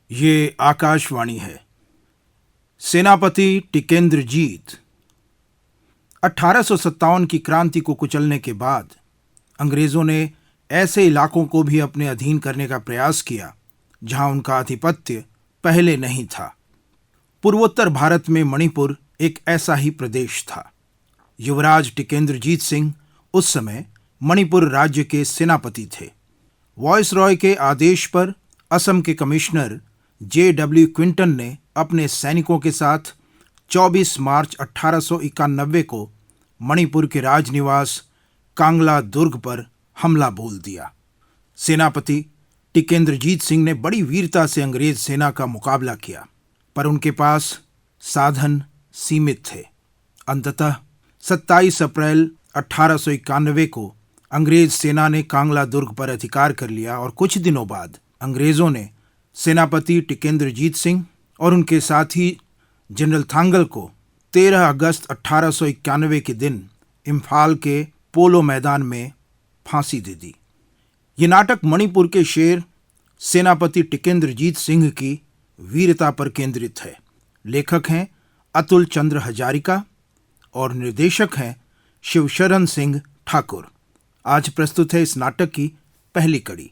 ये आकाशवाणी है। सेनापति टिकेंद्रजीत। 1857 की क्रांति को कुचलने के बाद अंग्रेजों ने ऐसे इलाकों को भी अपने अधीन करने का प्रयास किया जहां उनका आधिपत्य पहले नहीं था। पूर्वोत्तर भारत में मणिपुर एक ऐसा ही प्रदेश था। युवराज टिकेंद्रजीत सिंह उस समय मणिपुर राज्य के सेनापति थे। वॉयसरॉय के आदेश पर असम के कमिश्नर J.W. क्विंटन ने अपने सैनिकों के साथ 24 मार्च 1891 को मणिपुर के राजनिवास कांगला दुर्ग पर हमला बोल दिया। सेनापति टिकेंद्रजीत सिंह ने बड़ी वीरता से अंग्रेज सेना का मुकाबला किया, पर उनके पास साधन सीमित थे। अंततः 27 अप्रैल 1891 को अंग्रेज सेना ने कांगला दुर्ग पर अधिकार कर लिया और कुछ दिनों बाद अंग्रेजों ने सेनापति टिकेंद्रजीत सिंह और उनके साथी जनरल थांगल को 13 अगस्त 1891 के दिन इम्फाल के पोलो मैदान में फांसी दे दी। ये नाटक मणिपुर के शेर सेनापति टिकेंद्रजीत सिंह की वीरता पर केंद्रित है। लेखक हैं अतुल चंद्र हजारिका और निर्देशक हैं शिवशरण सिंह ठाकुर। आज प्रस्तुत है इस नाटक की पहली कड़ी।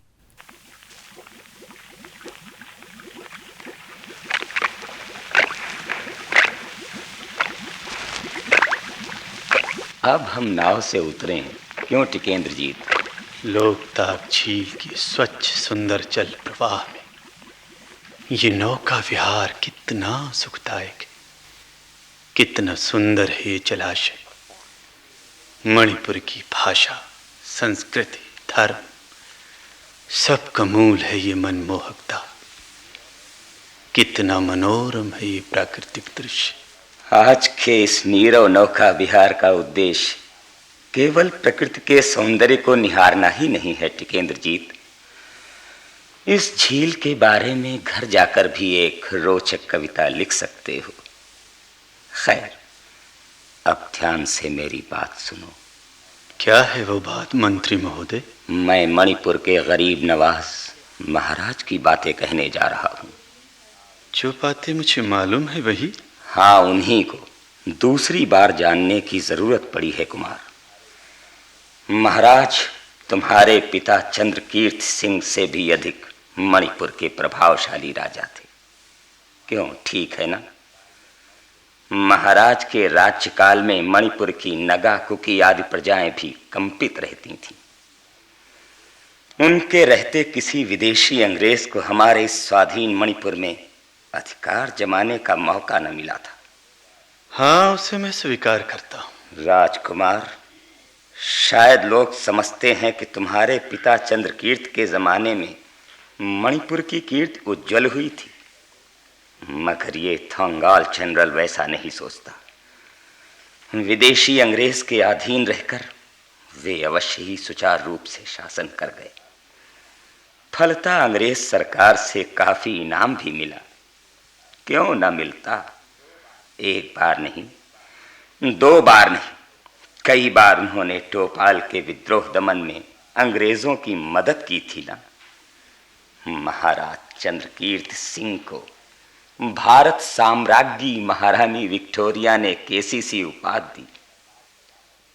अब हम नाव से उतरे हैं, क्यों टिकेंद्रजीत? लोकताक झील की स्वच्छ सुंदर जल प्रवाह में ये नौका विहार कितना सुखदायक है, कितना सुंदर है जलाशय। मणिपुर की भाषा, संस्कृति, धर्म सबका मूल है ये मनमोहकता। कितना मनोरम है ये प्राकृतिक दृश्य। आज के इस नीरव नौका विहार का उद्देश्य केवल प्रकृति के सौंदर्य को निहारना ही नहीं है टिकेंद्रजीत। इस झील के बारे में घर जाकर भी एक रोचक कविता लिख सकते हो। खैर, अब ध्यान से मेरी बात सुनो। क्या है वो बात मंत्री महोदय? मैं मणिपुर के गरीब नवाज महाराज की बातें कहने जा रहा हूँ। जो बातें मुझे मालूम है वही? हाँ, उन्हीं को दूसरी बार जानने की जरूरत पड़ी है कुमार। महाराज तुम्हारे पिता चंद्रकीर्त सिंह से भी अधिक मणिपुर के प्रभावशाली राजा थे। क्यों, ठीक है ना? महाराज के राज्यकाल में मणिपुर की नगा, कुकी आदि प्रजाएं भी कंपित रहती थीं। उनके रहते किसी विदेशी अंग्रेज को हमारे इस स्वाधीन मणिपुर में अधिकार जमाने का मौका न मिला था। हाँ, उसे मैं स्वीकार करता हूँ। राजकुमार, शायद लोग समझते हैं कि तुम्हारे पिता चंद्रकीर्त के जमाने में मणिपुर की कीर्ति उज्जवल हुई थी, मगर ये थोंगाल जनरल वैसा नहीं सोचता। विदेशी अंग्रेज के अधीन रहकर वे अवश्य ही सुचारू रूप से शासन कर गए। फलतः अंग्रेज सरकार से काफी इनाम भी मिला। क्यों न मिलता? एक बार नहीं, 2 बार नहीं, कई बार उन्होंने टोपाल के विद्रोह दमन में अंग्रेजों की मदद की थी ना। महाराज चंद्रकीर्त सिंह को भारत साम्राज्ञी महारानी विक्टोरिया ने केसीसी उपाधि दी।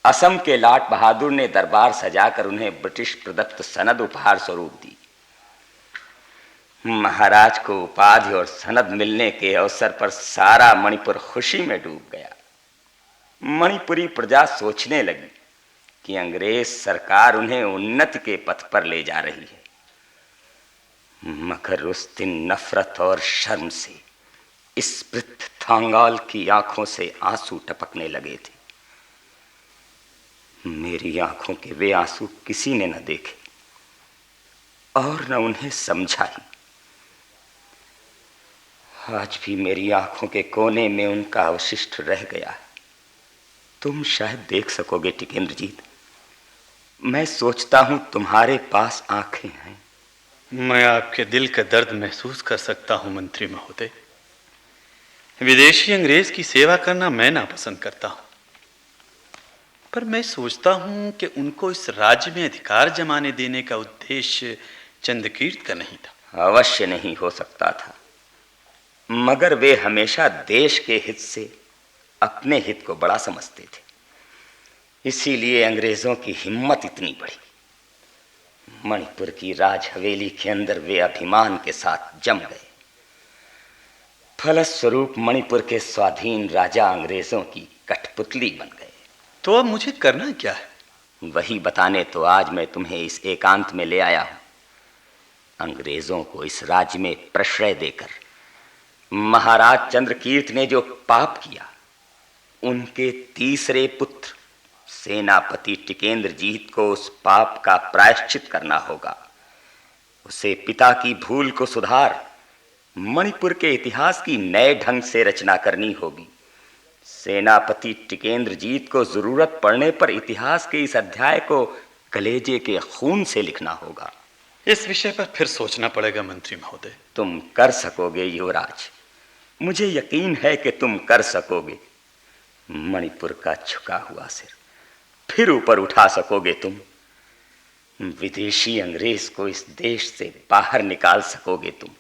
असम के लाट बहादुर ने दरबार सजाकर उन्हें ब्रिटिश प्रदत्त सनद उपहार स्वरूप दी। महाराज को उपाधि और सनद मिलने के अवसर पर सारा मणिपुर खुशी में डूब गया। मणिपुरी प्रजा सोचने लगी कि अंग्रेज सरकार उन्हें उन्नति के पथ पर ले जा रही है, मगर उस दिन नफरत और शर्म से इस वृद्ध थांगाल की आंखों से आंसू टपकने लगे थे। मेरी आंखों के वे आंसू किसी ने न देखे और न उन्हें समझा ही। आज भी मेरी आंखों के कोने में उनका अवशिष्ट रह गया है। तुम शायद देख सकोगे टिकेंद्रजीत। मैं सोचता हूं तुम्हारे पास आंखें हैं। मैं आपके दिल का दर्द महसूस कर सकता हूं मंत्री महोदय। विदेशी अंग्रेज की सेवा करना मैं नापसंद करता हूं, पर मैं सोचता हूं कि उनको इस राज्य में अधिकार जमाने देने का उद्देश्य चंद्रकीर्त का नहीं था। अवश्य नहीं हो सकता था। मगर वे हमेशा देश के हित से अपने हित को बड़ा समझते थे। इसीलिए अंग्रेजों की हिम्मत इतनी बढ़ी। मणिपुर की राज हवेली के अंदर वे अभिमान के साथ जम गए। फलस्वरूप मणिपुर के स्वाधीन राजा अंग्रेजों की कठपुतली बन गए। तो अब मुझे करना क्या है? वही बताने तो आज मैं तुम्हें इस एकांत में ले आया हूं। अंग्रेजों को इस राज्य में प्रश्रय देकर महाराज चंद्रकीर्त ने जो पाप किया, उनके तीसरे पुत्र सेनापति टिकेंद्रजीत को उस पाप का प्रायश्चित करना होगा। उसे पिता की भूल को सुधार मणिपुर के इतिहास की नए ढंग से रचना करनी होगी। सेनापति टिकेंद्रजीत को जरूरत पड़ने पर इतिहास के इस अध्याय को कलेजे के खून से लिखना होगा। इस विषय पर फिर सोचना पड़ेगा मंत्री महोदय। तुम कर सकोगे युवराज, मुझे यकीन है कि तुम कर सकोगे। मणिपुर का झुका हुआ सिर फिर ऊपर उठा सकोगे तुम। विदेशी अंग्रेज को इस देश से बाहर निकाल सकोगे तुम।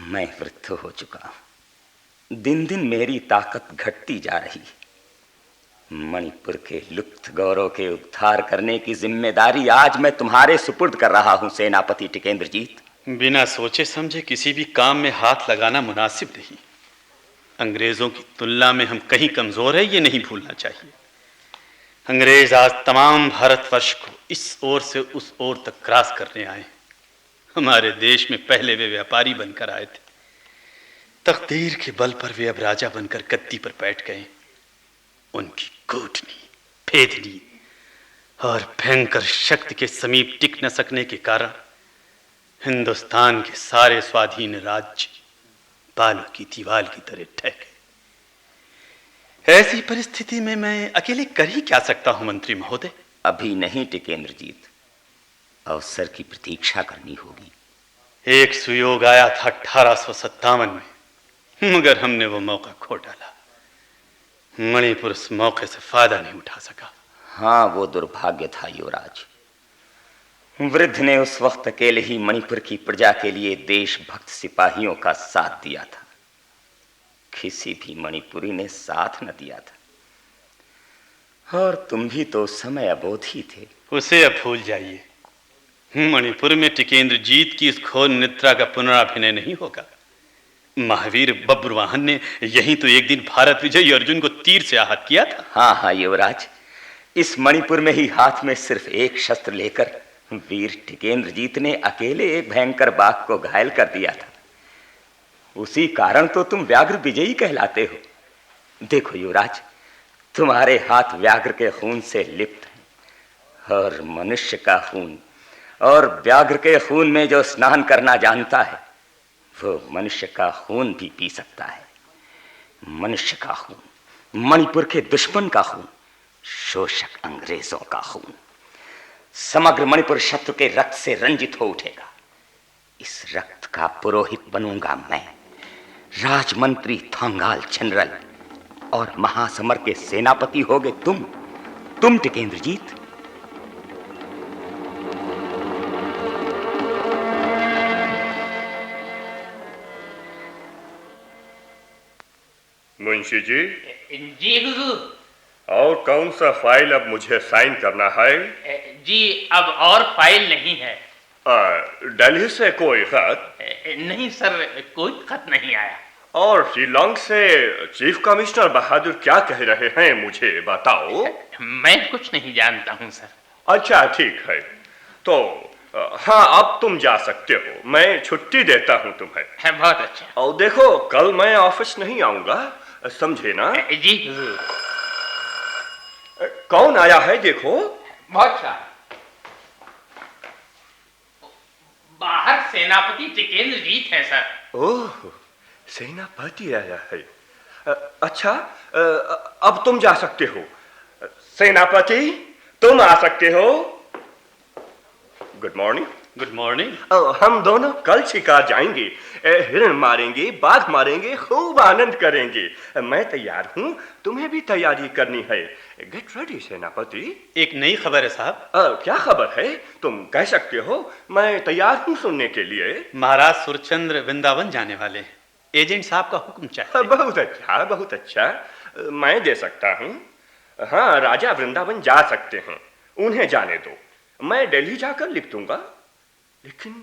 मैं वृद्ध हो चुका हूं, दिन दिन मेरी ताकत घटती जा रही है। मणिपुर के लुप्त गौरव के उद्धार करने की जिम्मेदारी आज मैं तुम्हारे सुपुर्द कर रहा हूं सेनापति टिकेंद्रजीत। बिना सोचे समझे किसी भी काम में हाथ लगाना मुनासिब नहीं। अंग्रेजों की तुलना में हम कहीं कमजोर है, ये नहीं भूलना चाहिए। अंग्रेज आज तमाम भारतवर्ष को इस ओर से उस ओर तक क्रॉस करने आए। हमारे देश में पहले वे व्यापारी बनकर आए थे। तकदीर के बल पर वे अब राजा बनकर गद्दी पर बैठ गए। उनकी कूटनी, भेदनी और भयंकर शक्ति के समीप टिक न सकने के कारण हिंदुस्तान के सारे स्वाधीन राज्य बालों की दीवार की तरह ढह गए। ऐसी परिस्थिति में मैं अकेले कर ही क्या सकता हूं मंत्री महोदय? अभी नहीं टिकेंद्रजीत, अवसर की प्रतीक्षा करनी होगी। एक सुयोग आया था 1857 में, मगर हमने वो मौका खो डाला। मणिपुर उस मौके से फायदा नहीं उठा सका। हाँ, वो दुर्भाग्य था युवराज। वृद्ध ने उस वक्त अकेले ही मणिपुर की प्रजा के लिए देशभक्त सिपाहियों का साथ दिया था। किसी भी मणिपुरी ने साथ न दिया था। और तुम भी तो उस समय अबोध ही थे। उसे अब भूल जाइए। मणिपुर में टिकेंद्रजीत की इस घोर निद्रा का पुनराभिनय नहीं होगा। महावीर बब्रुवाहन ने यही तो एक दिन भारत विजयी अर्जुन को तीर से आहत किया था। हाँ हाँ युवराज, इस मणिपुर में ही हाथ में सिर्फ एक शस्त्र लेकर वीर टिकेंद्रजीत ने अकेले एक भयंकर बाघ को घायल कर दिया था। उसी कारण तो तुम व्याघ्र विजयी कहलाते हो। देखो युवराज, तुम्हारे हाथ व्याघ्र के खून से लिप्त हैं, और मनुष्य का खून और व्याघ्र के खून में जो स्नान करना जानता है, वो मनुष्य का खून भी पी सकता है। मनुष्य का खून, मणिपुर के दुश्मन का खून, शोषक अंग्रेजों का खून। समग्र मणिपुर शत्रु के रक्त से रंजित हो उठेगा। इस रक्त का पुरोहित बनूंगा मैं, राजमंत्री थोंगाल जनरल, और महासमर के सेनापति होगे तुम टिकेंद्रजीत। मुंशी जी। जी हुजूर। और कौन सा फाइल अब मुझे साइन करना है? जी अब और फाइल नहीं है। दिल्ली से कोई खत? नहीं सर, कोई खत नहीं आया। और शिलोंग से चीफ कमिश्नर बहादुर क्या कह रहे हैं, मुझे बताओ। मैं कुछ नहीं जानता हूँ सर। अच्छा ठीक है, तो हाँ अब तुम जा सकते हो। मैं छुट्टी देता हूँ तुम्हें। बहुत अच्छा। और देखो, कल मैं ऑफिस नहीं आऊंगा, समझे ना? जी हुजूर। कौन आया है देखो। बहुत अच्छा। बाहर सेनापति टिकेंद्रजीत हैं सर। ओह, सेनापति आया है। अच्छा, अब तुम जा सकते हो। सेनापति, तुम आ सकते हो। Good morning. Good morning. हम दोनों कल शिकार जाएंगे, हिरण मारेंगे, बाघ मारेंगे, खूब आनंद करेंगे। मैं तैयार हूँ, तुम्हें भी तैयारी करनी है। गेट रेडी सेनापति। एक नई खबर है साहब। क्या खबर है? तुम कह सकते हो, मैं तैयार हूँ सुनने के लिए। महाराज सूरचंद्र वृंदावन जाने वाले हैं। एजेंट साहब का हुक्म चाहिए। बहुत अच्छा, बहुत अच्छा। मैं दे सकता हूँ। हाँ, राजा वृंदावन जा सकते हैं, उन्हें जाने दो। मैं दिल्ली जाकर लिख दूंगा। लेकिन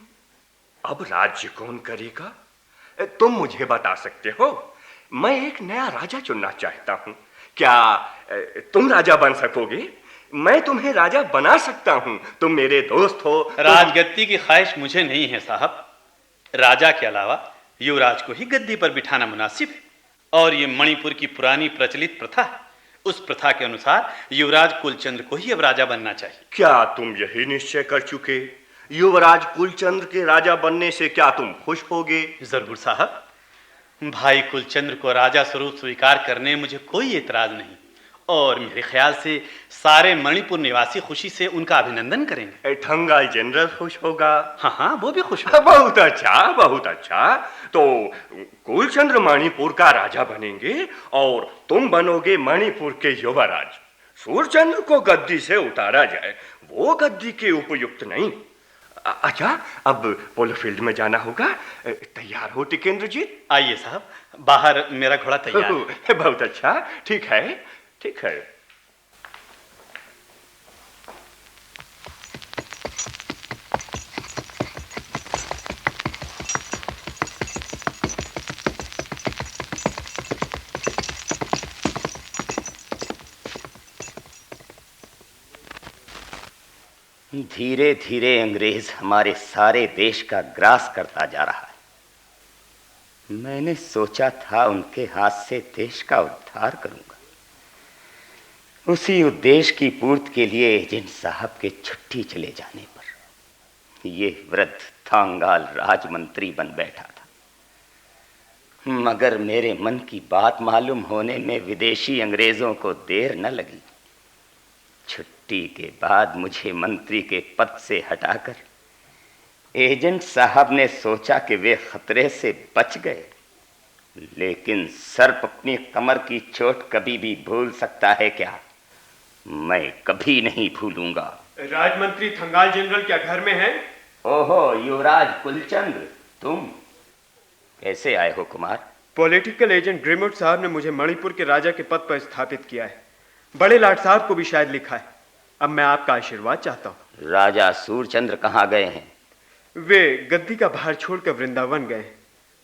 अब राज्य कौन करेगा? तुम मुझे बता सकते हो। मैं एक नया राजा चुनना चाहता हूँ। क्या तुम राजा बन सकोगे? मैं तुम्हें राजा बना सकता हूँ, तुम मेरे दोस्त हो। राजगद्दी की ख्वाहिश मुझे नहीं है साहब। राजा के अलावा युवराज को ही गद्दी पर बिठाना मुनासिब है, और ये मणिपुर की पुरानी प्रचलित प्रथा है। उस प्रथा के अनुसार युवराज कुलचंद्र को ही अब राजा बनना चाहिए। क्या तुम यही निश्चय कर चुके? युवराज कुलचंद्र के राजा बनने से क्या तुम खुश होगे? जरूर साहब। भाई कुलचंद्र को राजा स्वरूप स्वीकार करने में मुझे कोई एतराज नहीं, और मेरे ख्याल से सारे मणिपुर निवासी खुशी से उनका अभिनंदन करेंगे। ठंगाल जनरल खुश होगा। हाँ हाँ, वो भी खुश होगा। बहुत अच्छा, बहुत अच्छा। तो कुलचंद्र मणिपुर का राजा बनेंगे और तुम बनोगे मणिपुर के युवराज। सूरचंद्र को गद्दी से उतारा जाए, वो गद्दी के उपयुक्त नहीं। अच्छा, अब पोलो फील्ड में जाना होगा। तैयार हो टिकेंद्र जी? आइए साहब, बाहर मेरा घोड़ा तैयार है। बहुत अच्छा, ठीक है, ठीक है। धीरे धीरे अंग्रेज हमारे सारे देश का ग्रास करता जा रहा है। मैंने सोचा था उनके हाथ से देश का उद्धार करूंगा। उसी उद्देश्य की पूर्ति के लिए एजेंट साहब के छुट्टी चले जाने पर ये वृद्ध थांगाल राजमंत्री बन बैठा था। मगर मेरे मन की बात मालूम होने में विदेशी अंग्रेजों को देर न लगी। छुट्टी के बाद मुझे मंत्री के पद से हटाकर एजेंट साहब ने सोचा कि वे खतरे से बच गए। लेकिन सर्प अपनी कमर की चोट कभी भी भूल सकता है क्या? मैं कभी नहीं भूलूंगा। राजमंत्री थंगाल जनरल क्या घर में हैं? ओहो, युवराज कुलचंद्र, तुम कैसे आए हो कुमार? पॉलिटिकल एजेंट ग्रिमुट साहब ने मुझे मणिपुर के राजा के पद पर स्थापित किया है। बड़े लाट साहब को भी शायद लिखा है। अब मैं आपका आशीर्वाद चाहता हूँ। राजा सूरचंद्र कहाँ गए हैं? वे गद्दी का भार छोड़कर वृंदावन गए।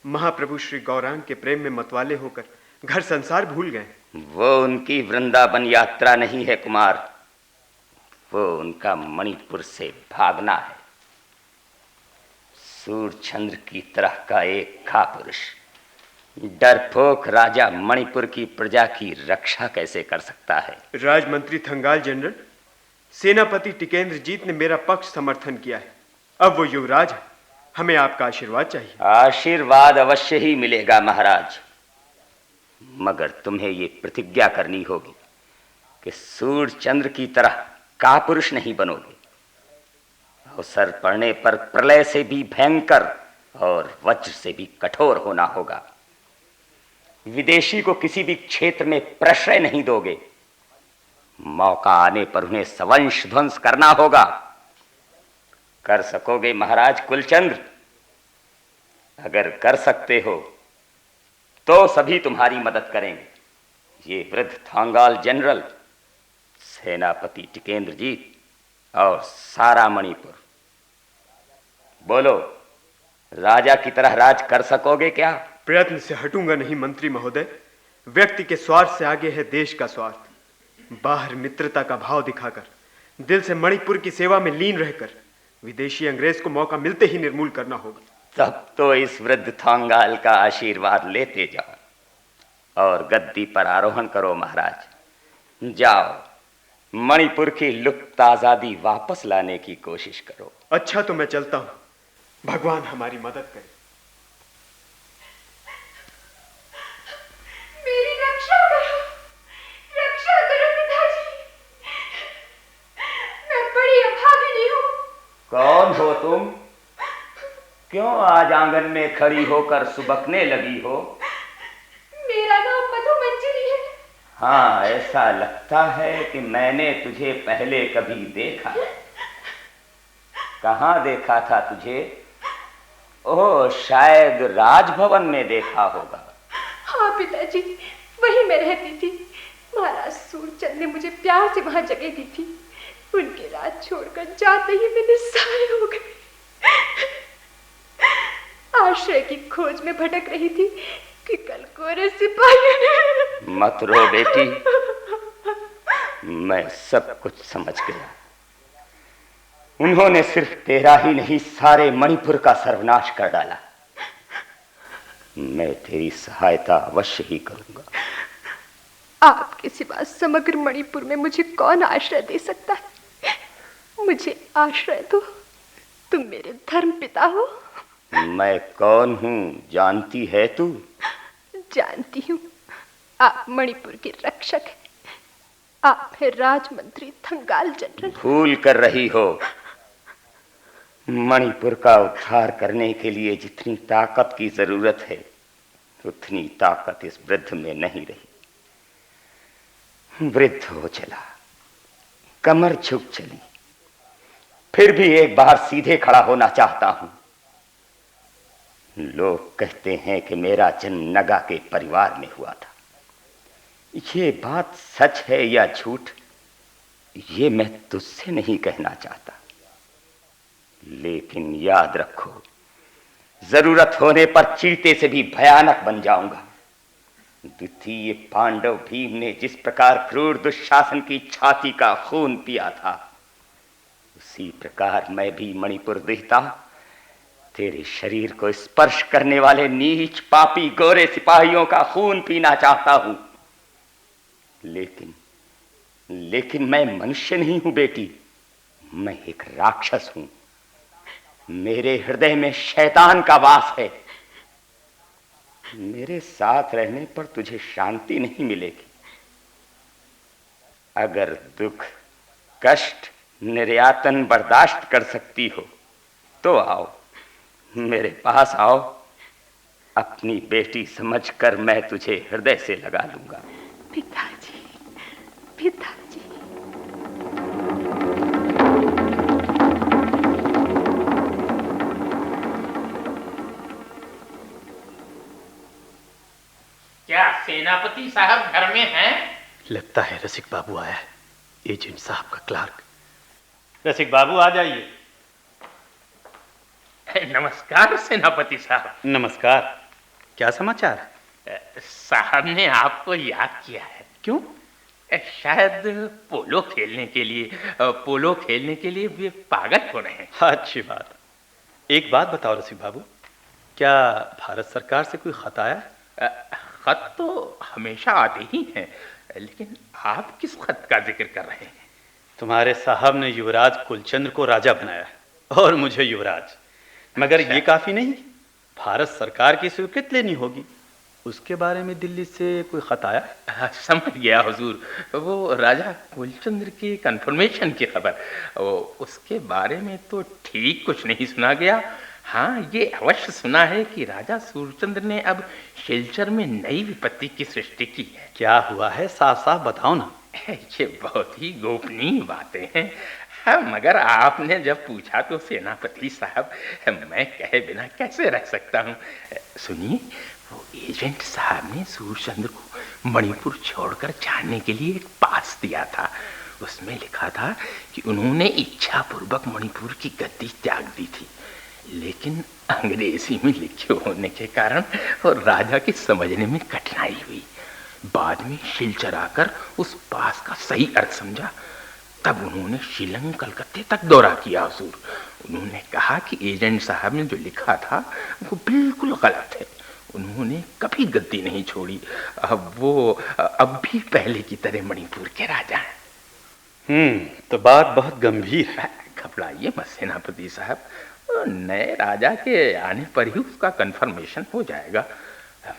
महाप्रभु श्री गौरांग के प्रेम में मतवाले होकर घर संसार भूल गए। वो उनकी वृंदावन यात्रा नहीं है कुमार, वो उनका मणिपुर से भागना है। सूरचंद्र की तरह का एक कापुरुष, डरपोक राजा मणिपुर की प्रजा की रक्षा कैसे कर सकता है? राजमंत्री थंगाल जनरल, सेनापति टिकेंद्र जीत ने मेरा पक्ष समर्थन किया है। अब वो युवराज है, हमें आपका आशीर्वाद चाहिए। आशीर्वाद अवश्य ही मिलेगा महाराज, मगर तुम्हें ये प्रतिज्ञा करनी होगी कि सूरचंद्र की तरह कापुरुष नहीं बनोगे। अवसर पड़ने पर प्रलय से भी भयंकर और वज्र से भी कठोर होना होगा। विदेशी को किसी भी क्षेत्र में प्रश्रय नहीं दोगे। मौका आने पर उन्हें सवंश ध्वंस करना होगा। कर सकोगे महाराज कुलचंद्र? अगर कर सकते हो तो सभी तुम्हारी मदद करेंगे। ये वृद्ध थांगाल जनरल, सेनापति टिकेंद्र जीत और सारा मणिपुर। बोलो, राजा की तरह राज कर सकोगे क्या? प्रयत्न से हटूंगा नहीं मंत्री महोदय। व्यक्ति के स्वार्थ से आगे है देश का स्वार्थ। बाहर मित्रता का भाव दिखाकर, दिल से मणिपुर की सेवा में लीन रहकर विदेशी अंग्रेज को मौका मिलते ही निर्मूल करना होगा। तब तो इस वृद्ध थांगाल का आशीर्वाद लेते जाओ और गद्दी पर आरोहण करो महाराज। जाओ, मणिपुर की लुप्त आजादी वापस लाने की कोशिश करो। अच्छा, तो मैं चलता हूं। भगवान हमारी मदद करे। मेरी रक्षा करो, रक्षा करो पिताजी। मैं बड़ी अभागिनी हूँ। कौन हो तुम? क्यों आज आंगन में खड़ी होकर सुबकने लगी हो? मेरा नाम मधु मंजरी है। हाँ, ऐसा लगता है कि मैंने तुझे पहले कभी देखा। कहाँ देखा था तुझे? ओह, शायद राजभवन में देखा होगा। हाँ पिताजी, वहीं मैं रहती थी। महाराज सूरचंद ने मुझे प्यार से वहां जगह दी थी। उनके राज छोड़कर जाते ही मैं निस्सहाय हो गई। आश्रय की खोज में भटक रही थी कि कल कोरे सिपाहियों ने। मत रो बेटी, मैं सब कुछ समझ गया। उन्होंने सिर्फ तेरा ही नहीं, सारे मणिपुर का सर्वनाश कर डाला। मैं तेरी सहायता अवश्य ही करूंगा। आपके सिवा समग्र मणिपुर में मुझे कौन आश्रय दे सकता है? मुझे आश्रय दो, तुम मेरे धर्म पिता हो। मैं कौन हूं जानती है तू? जानती हूँ, आप मणिपुर के रक्षक हैं। आप हैं राजमंत्री थंगाल जनरल। भूल कर रही हो। मणिपुर का उद्धार करने के लिए जितनी ताकत की जरूरत है, उतनी ताकत इस वृद्ध में नहीं रही। वृद्ध हो चला, कमर झुक चली, फिर भी एक बार सीधे खड़ा होना चाहता हूं। लोग कहते हैं कि मेरा जन्म नगा के परिवार में हुआ था। ये बात सच है या झूठ, ये मैं तुझसे नहीं कहना चाहता, लेकिन याद रखो, जरूरत होने पर चीते से भी भयानक बन जाऊंगा। द्वितीय पांडव भीम ने जिस प्रकार क्रूर दुशासन की छाती का खून पिया था, उसी प्रकार मैं भी मणिपुर देहता तेरे शरीर को स्पर्श करने वाले नीच पापी गोरे सिपाहियों का खून पीना चाहता हूं। लेकिन मैं मनुष्य नहीं हूं बेटी, मैं एक राक्षस हूं। मेरे हृदय में शैतान का वास है। मेरे साथ रहने पर तुझे शांति नहीं मिलेगी। अगर दुख, कष्ट, निर्यातन बर्दाश्त कर सकती हो तो आओ, मेरे पास आओ। अपनी बेटी समझकर मैं तुझे हृदय से लगा लूंगा। पिताजी, पिताजी। क्या सेनापति साहब घर में हैं? लगता है रसिक बाबू आया है, एजेंट साहब का क्लार्क। रसिक बाबू आ जाइए। नमस्कार सेनापति साहब। नमस्कार, क्या समाचार? साहब ने आपको याद किया है। क्यों? शायद पोलो खेलने के लिए वे पागल हो रहे हैं। अच्छी बात। एक बात बताओ रसिक बाबू, क्या भारत सरकार से कोई खत आया? खत तो हमेशा आते ही हैं, लेकिन आप किस खत का जिक्र कर रहे हैं? तुम्हारे साहब ने युवराज कुलचंद्र को राजा बनाया और मुझे युवराज, मगर ये काफी नहीं, भारत सरकार की स्वीकृति लेनी होगी। उसके बारे में दिल्ली से कोई खत आया? समझ गया हुजूर, वो राजा कुलचंद्र की कंफर्मेशन की खबर, उसके बारे में तो ठीक कुछ नहीं सुना गया। हाँ, ये अवश्य सुना है कि राजा सूरचंद्र ने अब शिलचर में नई विपत्ति की सृष्टि की है। क्या हुआ है, साफ साफ बताओ ना। ये बहुत ही गोपनीय बातें हैं। हाँ, मगर आपने जब पूछा तो सेनापति साहब, मैं कहे बिना कैसे रह सकता हूँ। सुनिए, वो एजेंट साहब ने सूरचंद्र को मणिपुर छोड़कर जाने के लिए एक पास दिया था। उसमें लिखा था कि उन्होंने इच्छापूर्वक मणिपुर की गद्दी त्याग दी थी, लेकिन अंग्रेजी में लिखे होने के कारण और राजा के समझने में कठिनाई हुई। बाद में शिलचर आकर उस पास का सही अर्थ समझा, तब उन्होंने शिलंग कलकत्ते तक दौरा किया हुजूर। उन्होंने कहा कि एजेंट साहब ने जो लिखा था वो बिल्कुल गलत है। उन्होंने कभी गद्दी नहीं छोड़ी। अब भी पहले की तरह मणिपुर के राजा हैं। तो बात बहुत गंभीर है। घबराइए मत सेनापति साहब, नए राजा के आने पर ही उसका कंफर्मेशन हो जाएगा।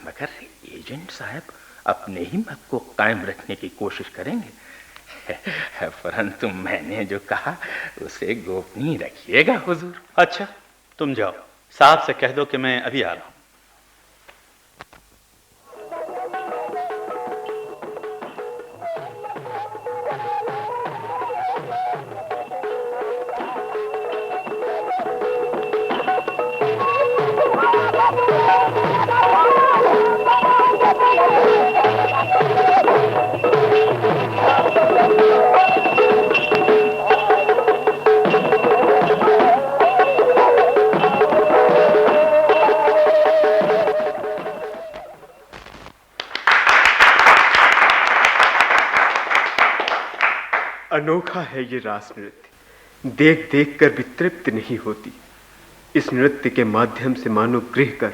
मगर एजेंट साहब अपने ही मत को कायम रखने की कोशिश करेंगे, परंतु मैंने जो कहा उसे गोपनीय रखिएगा हुजूर। अच्छा, तुम जाओ, साहब से कह दो कि मैं अभी आ रहा हूं। अनोखा है ये रास नृत्य, देख देख कर भी तृप्त नहीं होती। इस नृत्य के माध्यम से मानो गृह कर,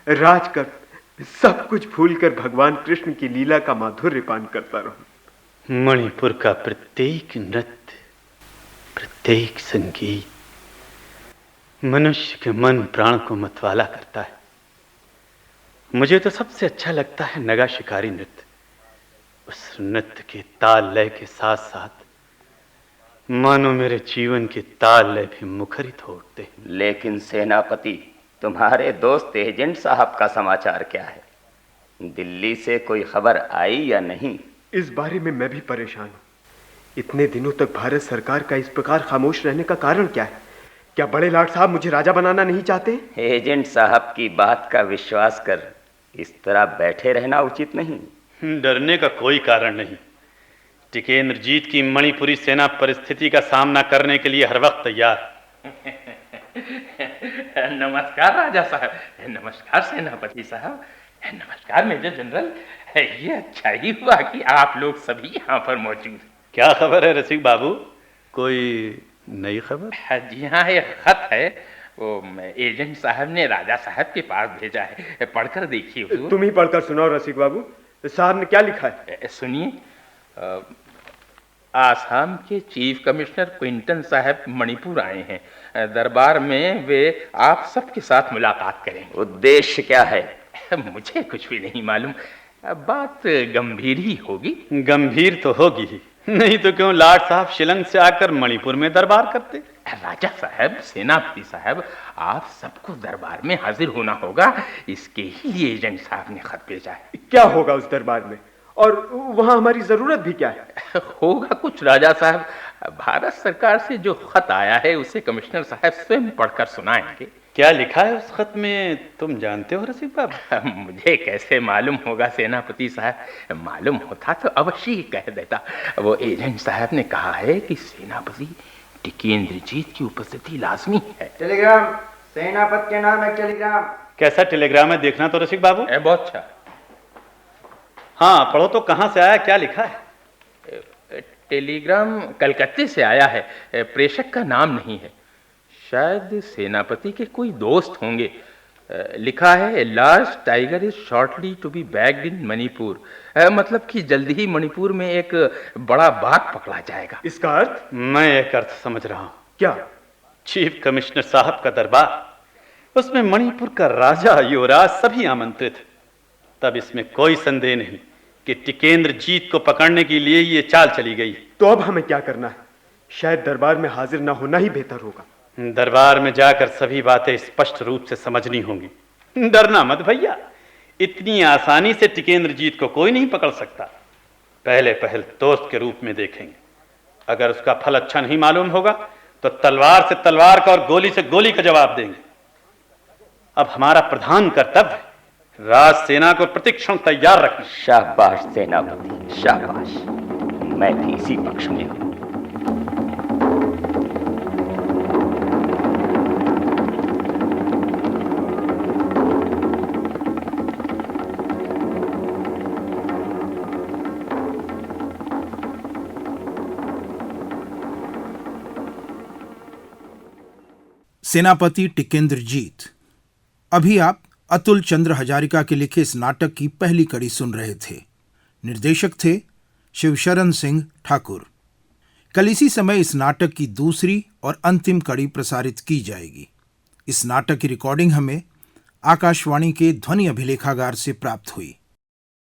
राज कर, सब कुछ भूलकर भगवान कृष्ण की लीला का माधुर्य पान करता रहूं। मणिपुर का प्रत्येक नृत्य, प्रत्येक संगीत मनुष्य के मन प्राण को मतवाला करता है। मुझे तो सबसे अच्छा लगता है नगा शिकारी नृत्य। उस नृत्य के ताल लय के साथ साथ मानो मेरे जीवन के ताल लय भी मुखरित हो उठते हैं। लेकिन सेनापति, तुम्हारे दोस्त एजेंट साहब का समाचार क्या है? दिल्ली से कोई खबर आई या नहीं? इस बारे में मैं भी परेशान हूं। इतने दिनों तक भारत सरकार का इस प्रकार खामोश रहने का कारण क्या है? क्या बड़े लाट साहब मुझे राजा बनाना नहीं चाहते? एजेंट साहब की बात का विश्वास कर इस तरह बैठे रहना उचित नहीं। डरने का कोई कारण नहीं। टिकेंद्रजीत की मणिपुरी सेना परिस्थिति का सामना करने के लिए हर वक्त तैयार। नमस्कार राजा साहब, नमस्कार सेनापति साहब, नमस्कार मेजर जनरल। ये अच्छा ही हुआ कि आप लोग सभी यहाँ पर मौजूद। क्या खबर है रसिक बाबू, कोई नई खबर? जी हाँ, एक खत है, वो एजेंट साहब ने राजा साहब के पास भेजा है, पढ़कर देखिए हुजूर। तुम ही पढ़कर सुनाओ रसिक बाबू, साहब ने क्या लिखा है? सुनिए। आसाम के चीफ कमिश्नर क्विंटन साहब मणिपुर आए हैं। दरबार में वे आप सबके साथ मुलाकात करेंगे। उद्देश्य क्या है? मुझे कुछ भी नहीं मालूम। बात गंभीर ही होगी। गंभीर तो होगी ही, नहीं तो क्यों लाट साहब शिलंग से आकर मणिपुर में दरबार करते? राजा साहब, सेनापति साहब, आप सबको दरबार में हाजिर होना होगा, इसके ही लिए एजेंट साहब ने खत भेजा है। क्या होगा उस दरबार में, और वहां हमारी जरूरत भी क्या है? होगा कुछ राजा साहब। भारत सरकार से जो खत आया है उसे कमिश्नर साहब स्वयं पढ़कर सुनाएंगे। क्या लिखा है उस खत में, तुम जानते हो रसिक बाबू? मुझे कैसे मालूम होगा सेनापति साहब, मालूम होता तो अवश्य ही कह देता। वो एजेंट साहब ने कहा है कि सेनापति टिकेंद्रजीत की उपस्थिति लाजमी है। टेलीग्राम, सेनापति के नाम एक टेलीग्राम। कैसा टेलीग्राम है, देखना तो रसिक बाबू। बहुत अच्छा। हाँ पढ़ो तो, कहाँ से आया, क्या लिखा है? टेलीग्राम कलकत्ते से आया है, प्रेषक का नाम नहीं है, शायद सेनापति के कोई दोस्त होंगे। लिखा है, large tiger is shortly to be bagged in Manipur. मतलब कि जल्दी ही मणिपुर में एक बड़ा बाघ पकड़ा जाएगा। इसका अर्थ? मैं एक अर्थ समझ रहा हूं। क्या? चीफ कमिश्नर साहब का दरबार, उसमें मणिपुर का राजा, युवराज सभी आमंत्रित। तब इसमें कोई संदेह नहीं कि टिकेंद्रजीत को पकड़ने के लिए ये चाल चली गई। तो अब हमें क्या करना है? शायद दरबार में हाजिर न होना ही बेहतर होगा। दरबार में जाकर सभी बातें स्पष्ट रूप से समझनी होंगी। डरना मत भैया, इतनी आसानी से टिकेंद्रजीत को कोई नहीं पकड़ सकता। पहले पहल दोस्त के रूप में देखेंगे। अगर उसका फल अच्छा नहीं मालूम होगा तो तलवार से तलवार का और गोली से गोली का जवाब देंगे। अब हमारा प्रधान कर्तव्य राज सेना को प्रतिक्षण तैयार रखना। शाबाश सेनापति, शाबाश। मैं भी इसी पक्ष में हूं। सेनापति टिकेंद्रजीत। अभी आप अतुल चंद्र हजारिका के लिखे इस नाटक की पहली कड़ी सुन रहे थे। निर्देशक थे शिवशरण सिंह ठाकुर। कल इसी समय इस नाटक की दूसरी और अंतिम कड़ी प्रसारित की जाएगी। इस नाटक की रिकॉर्डिंग हमें आकाशवाणी के ध्वनि अभिलेखागार से प्राप्त हुई।